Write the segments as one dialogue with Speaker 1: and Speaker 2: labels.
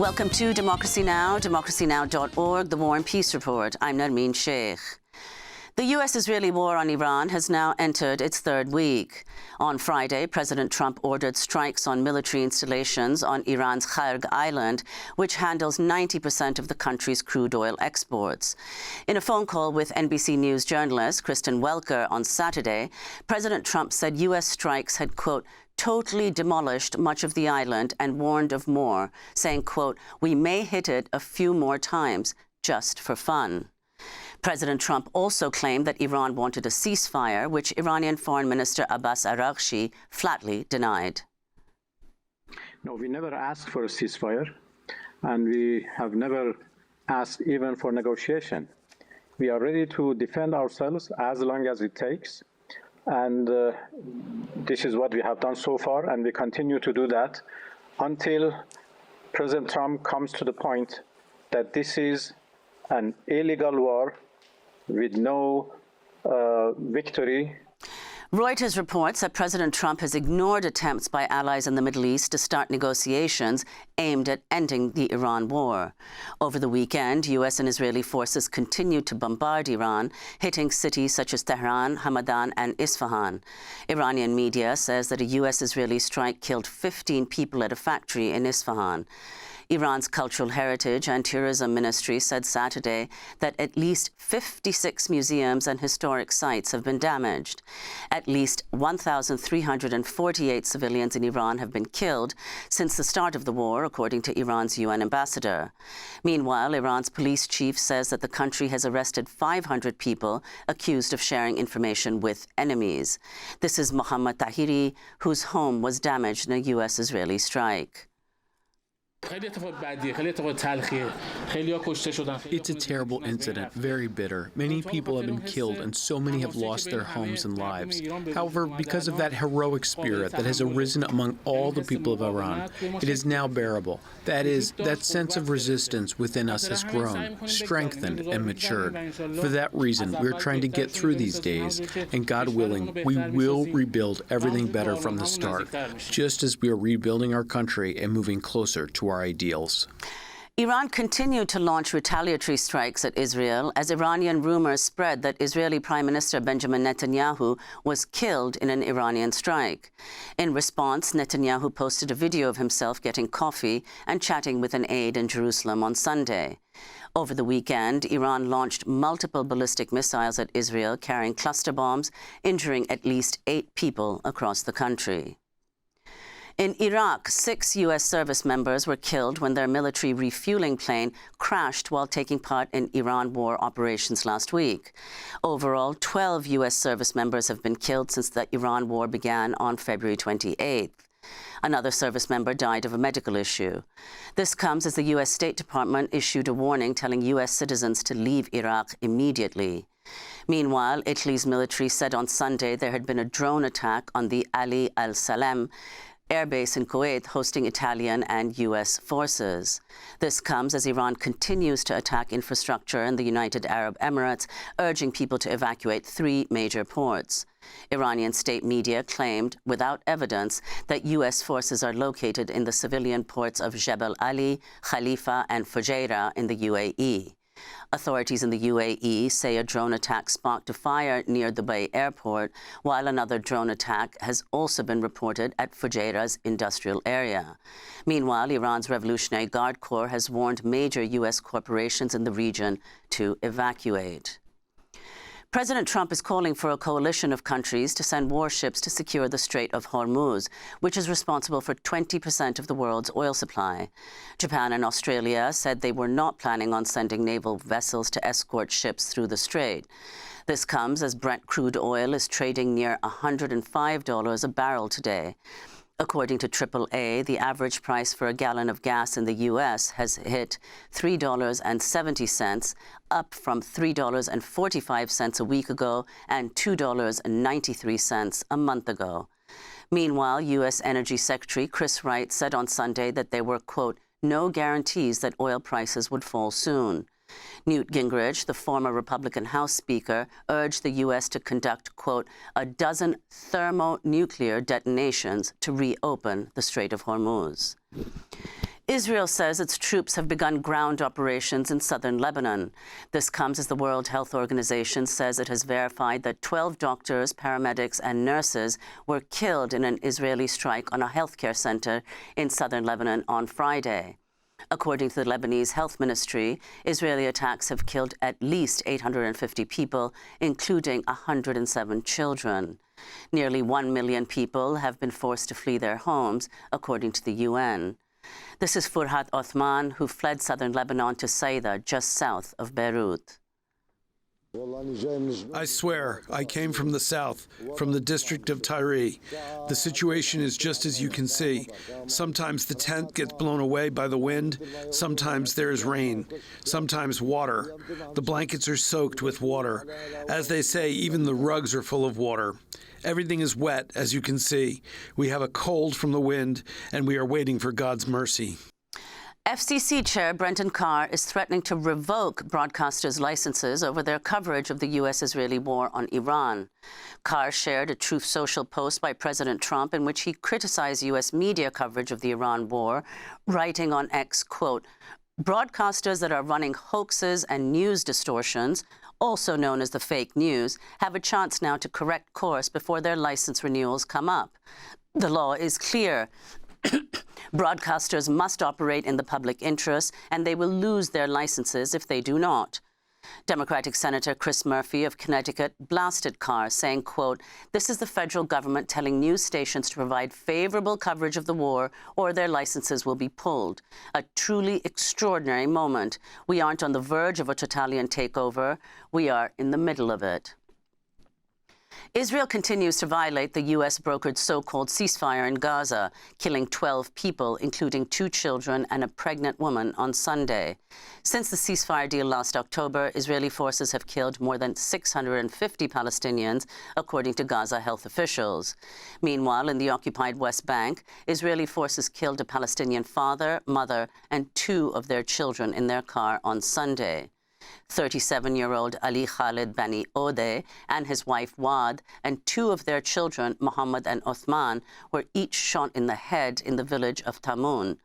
Speaker 1: Welcome to Democracy Now!, democracynow.org, the War and Peace Report. I'm Nermeen Sheikh. The U.S.-Israeli war on Iran has now entered its third week. On Friday, President Trump ordered strikes on military installations on Iran's Kharg Island, which handles 90% of the country's crude oil exports. In a phone call with NBC News journalist Kristen Welker on Saturday, President Trump said U.S. strikes had, quote, totally demolished much of the island and warned of more, saying, quote, we may hit it a few more times just for fun. President Trump also claimed that Iran wanted a ceasefire, which Iranian Foreign Minister Abbas Araghchi flatly denied.
Speaker 2: No, we never asked for a ceasefire, and we have never asked even for negotiation. We are ready to defend ourselves as long as it takes, and this is what we have done so far, and we continue to do that until President Trump comes to the point that this is an illegal war with no victory.
Speaker 1: Reuters reports that President Trump has ignored attempts by allies in the Middle East to start negotiations aimed at ending the Iran war. Over the weekend, U.S. and Israeli forces continued to bombard Iran, hitting cities such as Tehran, Hamadan and Isfahan. Iranian media says that a U.S.-Israeli strike killed 15 people at a factory in Isfahan. Iran's Cultural Heritage and Tourism Ministry said Saturday that at least 56 museums and historic sites have been damaged. At least 1,348 civilians in Iran have been killed since the start of the war, according to Iran's UN ambassador. Meanwhile, Iran's police chief says that the country has arrested 500 people accused of sharing information with enemies. This is Mohammad Tahiri, whose home was damaged in a U.S.-Israeli strike.
Speaker 3: It's a terrible incident, very bitter. Many people have been killed and so many have lost their homes and lives. However, because of that heroic spirit that has arisen among all the people of Iran, it is now bearable. That is, that sense of resistance within us has grown, strengthened, and matured. For that reason, we're trying to get through these days, and God willing, we will rebuild everything better from the start, just as we are rebuilding our country and moving closer to our ideals.
Speaker 1: Iran continued to launch retaliatory strikes at Israel as Iranian rumors spread that Israeli Prime Minister Benjamin Netanyahu was killed in an Iranian strike. In response, Netanyahu posted a video of himself getting coffee and chatting with an aide in Jerusalem on Sunday. Over the weekend, Iran launched multiple ballistic missiles at Israel carrying cluster bombs, injuring at least 8 people across the country. In Iraq, 6 U.S. service members were killed when their military refueling plane crashed while taking part in Iran war operations last week. Overall, 12 U.S. service members have been killed since the Iran war began on February 28th. Another service member died of a medical issue. This comes as the U.S. State Department issued a warning telling U.S. citizens to leave Iraq immediately. Meanwhile, Italy's military said on Sunday there had been a drone attack on the Ali al-Salem airbase in Kuwait, hosting Italian and U.S. forces. This comes as Iran continues to attack infrastructure in the United Arab Emirates, urging people to evacuate 3 major ports. Iranian state media claimed, without evidence, that U.S. forces are located in the civilian ports of Jebel Ali, Khalifa, and Fujairah in the UAE. Authorities in the UAE say a drone attack sparked a fire near Dubai airport, while another drone attack has also been reported at Fujairah's industrial area. Meanwhile, Iran's Revolutionary Guard Corps has warned major U.S. corporations in the region to evacuate. President Trump is calling for a coalition of countries to send warships to secure the Strait of Hormuz, which is responsible for 20% of the world's oil supply. Japan and Australia said they were not planning on sending naval vessels to escort ships through the strait. This comes as Brent crude oil is trading near $105 a barrel today. According to AAA, the average price for a gallon of gas in the U.S. has hit $3.70, up from $3.45 a week ago and $2.93 a month ago. Meanwhile, U.S. Energy Secretary Chris Wright said on Sunday that there were, quote, no guarantees that oil prices would fall soon. Newt Gingrich, the former Republican House Speaker, urged the U.S. to conduct, quote, a dozen thermonuclear detonations to reopen the Strait of Hormuz. Israel says its troops have begun ground operations in southern Lebanon. This comes as the World Health Organization says it has verified that 12 doctors, paramedics, and nurses were killed in an Israeli strike on a healthcare center in southern Lebanon on Friday. According to the Lebanese Health Ministry, Israeli attacks have killed at least 850 people, including 107 children. Nearly 1 million people have been forced to flee their homes, according to the UN. This is Furhat Othman, who fled southern Lebanon to Saida, just south of Beirut.
Speaker 4: I swear, I came from the south, from the district of Tyre. The situation is just as you can see. Sometimes the tent gets blown away by the wind, sometimes there is rain, sometimes water. The blankets are soaked with water. As they say, even the rugs are full of water. Everything is wet, as you can see. We have a cold from the wind, and we are waiting for God's mercy.
Speaker 1: FCC Chair Brenton Carr is threatening to revoke broadcasters' licenses over their coverage of the U.S.-Israeli war on Iran. Carr shared a Truth Social post by President Trump in which he criticized U.S. media coverage of the Iran war, writing on X, quote, "Broadcasters that are running hoaxes and news distortions, also known as the fake news, have a chance now to correct course before their license renewals come up. The law is clear. Broadcasters must operate in the public interest, and they will lose their licenses if they do not." Democratic Senator Chris Murphy of Connecticut blasted Carr, saying, quote, "This is the federal government telling news stations to provide favorable coverage of the war or their licenses will be pulled. A truly extraordinary moment. We aren't on the verge of a totalitarian takeover. We are in the middle of it." Israel continues to violate the U.S.-brokered so-called ceasefire in Gaza, killing 12 people, including 2 children and a pregnant woman, on Sunday. Since the ceasefire deal last October, Israeli forces have killed more than 650 Palestinians, according to Gaza health officials. Meanwhile, in the occupied West Bank, Israeli forces killed a Palestinian father, mother, and 2 of their children in their car on Sunday. 37-year-old Ali Khalid Bani Odeh and his wife Wad and 2 of their children, Mohammed and Othman, were each shot in the head in the village of Tamun.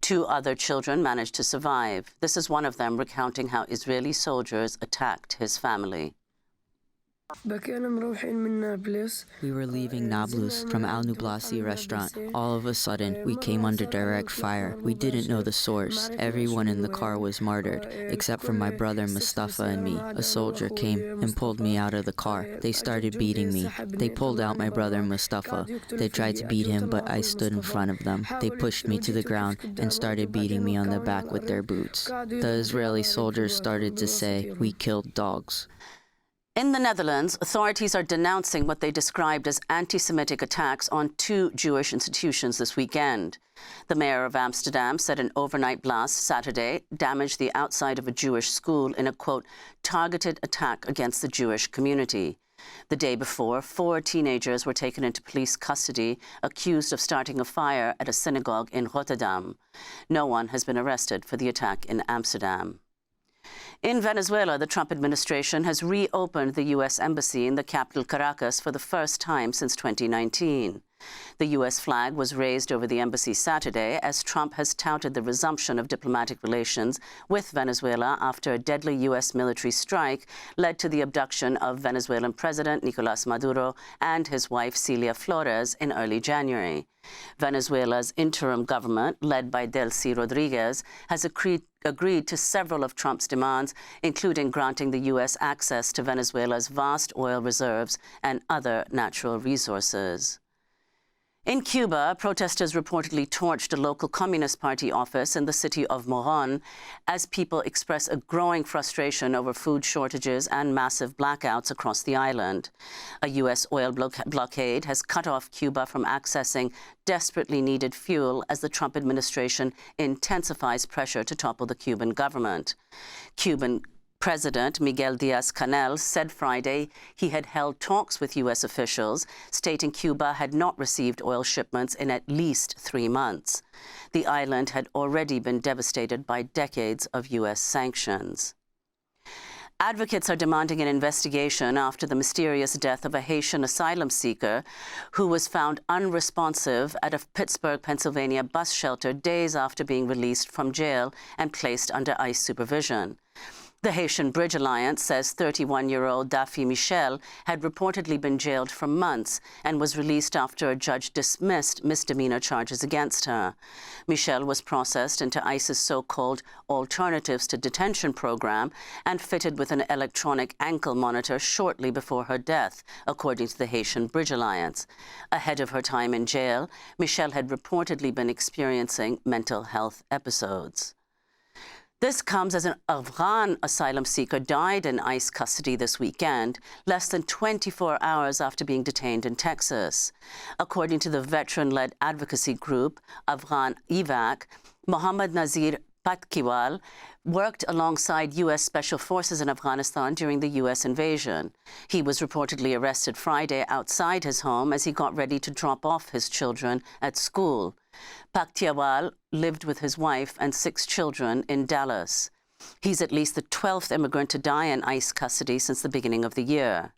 Speaker 1: 2 other children managed to survive. This is one of them recounting how Israeli soldiers attacked his family.
Speaker 5: We were leaving Nablus from Al Nublasi restaurant. All of a sudden, we came under direct fire. We didn't know the source. Everyone in the car was martyred, except for my brother Mustafa and me. A soldier came and pulled me out of the car. They started beating me. They pulled out my brother Mustafa. They tried to beat him, but I stood in front of them. They pushed me to the ground and started beating me on the back with their boots. The Israeli soldiers started to say, "We killed dogs."
Speaker 1: In the Netherlands, authorities are denouncing what they described as anti-Semitic attacks on 2 Jewish institutions this weekend. The mayor of Amsterdam said an overnight blast Saturday damaged the outside of a Jewish school in a, quote, targeted attack against the Jewish community. The day before, 4 teenagers were taken into police custody, accused of starting a fire at a synagogue in Rotterdam. No one has been arrested for the attack in Amsterdam. In Venezuela, the Trump administration has reopened the U.S. embassy in the capital Caracas for the first time since 2019. The U.S. flag was raised over the embassy Saturday as Trump has touted the resumption of diplomatic relations with Venezuela after a deadly U.S. military strike led to the abduction of Venezuelan President Nicolás Maduro and his wife Celia Flores in early January. Venezuela's interim government, led by Delcy Rodriguez, has agreed to several of Trump's demands, including granting the U.S. access to Venezuela's vast oil reserves and other natural resources. In Cuba, protesters reportedly torched a local Communist Party office in the city of Moron as people express a growing frustration over food shortages and massive blackouts across the island. A U.S. oil blockade has cut off Cuba from accessing desperately needed fuel as the Trump administration intensifies pressure to topple the Cuban government. Cuban President Miguel Diaz-Canel said Friday he had held talks with U.S. officials, stating Cuba had not received oil shipments in at least 3 months. The island had already been devastated by decades of U.S. sanctions. Advocates are demanding an investigation after the mysterious death of a Haitian asylum seeker who was found unresponsive at a Pittsburgh, Pennsylvania bus shelter days after being released from jail and placed under ICE supervision. The Haitian Bridge Alliance says 31-year-old Daffy Michel had reportedly been jailed for months and was released after a judge dismissed misdemeanor charges against her. Michel was processed into ICE's so-called Alternatives to Detention program and fitted with an electronic ankle monitor shortly before her death, according to the Haitian Bridge Alliance. Ahead of her time in jail, Michel had reportedly been experiencing mental health episodes. This comes as an Afghan asylum seeker died in ICE custody this weekend, less than 24 hours after being detained in Texas. According to the veteran-led advocacy group, Afghan EVAC, Mohammad Nazir Patkiwal worked alongside U.S. Special Forces in Afghanistan during the U.S. invasion. He was reportedly arrested Friday outside his home as he got ready to drop off his children at school. Patkiwal lived with his wife and 6 children in Dallas. He's at least the 12th immigrant to die in ICE custody since the beginning of the year.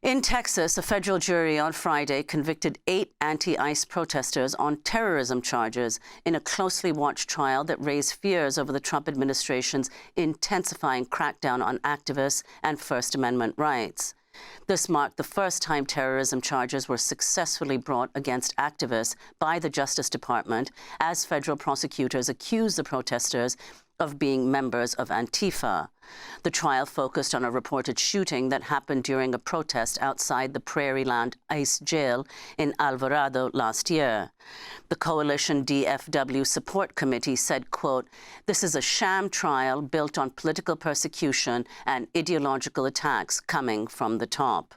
Speaker 1: In Texas, a federal jury on Friday convicted 8 anti-ICE protesters on terrorism charges in a closely watched trial that raised fears over the Trump administration's intensifying crackdown on activists and First Amendment rights. This marked the first time terrorism charges were successfully brought against activists by the Justice Department as federal prosecutors accused the protesters of being members of Antifa. The trial focused on a reported shooting that happened during a protest outside the Prairieland ICE jail in Alvarado last year. The coalition DFW support committee said, quote, "This is a sham trial built on political persecution and ideological attacks coming from the top."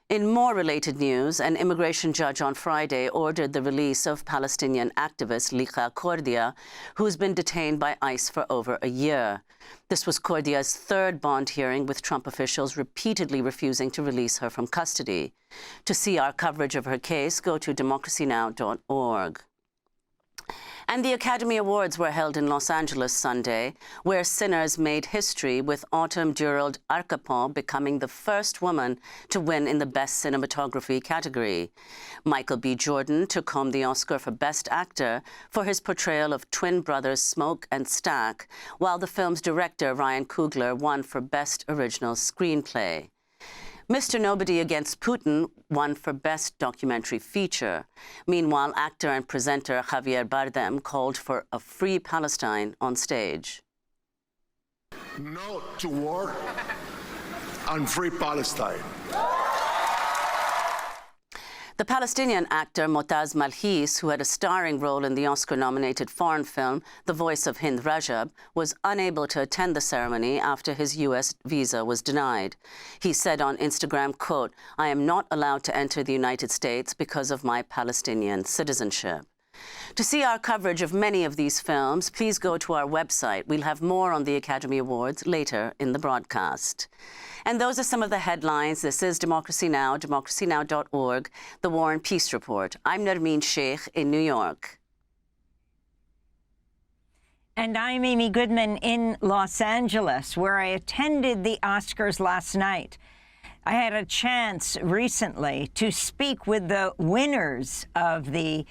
Speaker 1: In more related news, an immigration judge on Friday ordered the release of Palestinian activist Licha Kordia, who's been detained by ICE for over a year. This was Kordia's 3rd bond hearing, with Trump officials repeatedly refusing to release her from custody. To see our coverage of her case, go to democracynow.org. And the Academy Awards were held in Los Angeles Sunday, where Sinners made history, with Autumn Durald Arcapon becoming the first woman to win in the Best Cinematography category. Michael B. Jordan took home the Oscar for Best Actor for his portrayal of twin brothers Smoke and Stack, while the film's director, Ryan Coogler, won for Best Original Screenplay. Mr. Nobody Against Putin won for Best Documentary Feature. Meanwhile, actor and presenter Javier Bardem called for a free Palestine on stage.
Speaker 6: No to war and free Palestine.
Speaker 1: The Palestinian actor Motaz Malhis, who had a starring role in the Oscar-nominated foreign film The Voice of Hind Rajab, was unable to attend the ceremony after his U.S. visa was denied. He said on Instagram, quote, "I am not allowed to enter the United States because of my Palestinian citizenship." To see our coverage of many of these films, please go to our website. We'll have more on the Academy Awards later in the broadcast. And those are some of the headlines. This is Democracy Now!, democracynow.org, The War and Peace Report. I'm Nermeen Sheikh in New York.
Speaker 7: And I'm Amy Goodman in Los Angeles, where I attended the Oscars last night. I had a chance recently to speak with the winners of the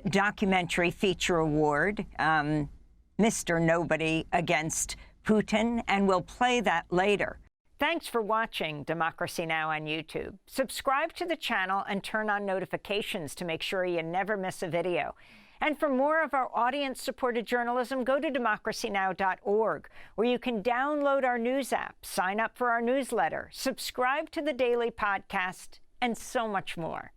Speaker 7: Documentary Feature Award, Mr. Nobody Against Putin, and we'll play that later. Thanks for watching Democracy Now! On YouTube. Subscribe to the channel and turn on notifications to make sure you never miss a video. And for more of our audience-supported journalism, go to democracynow.org, where you can download our news app, sign up for our newsletter, subscribe to the daily podcast, and so much more.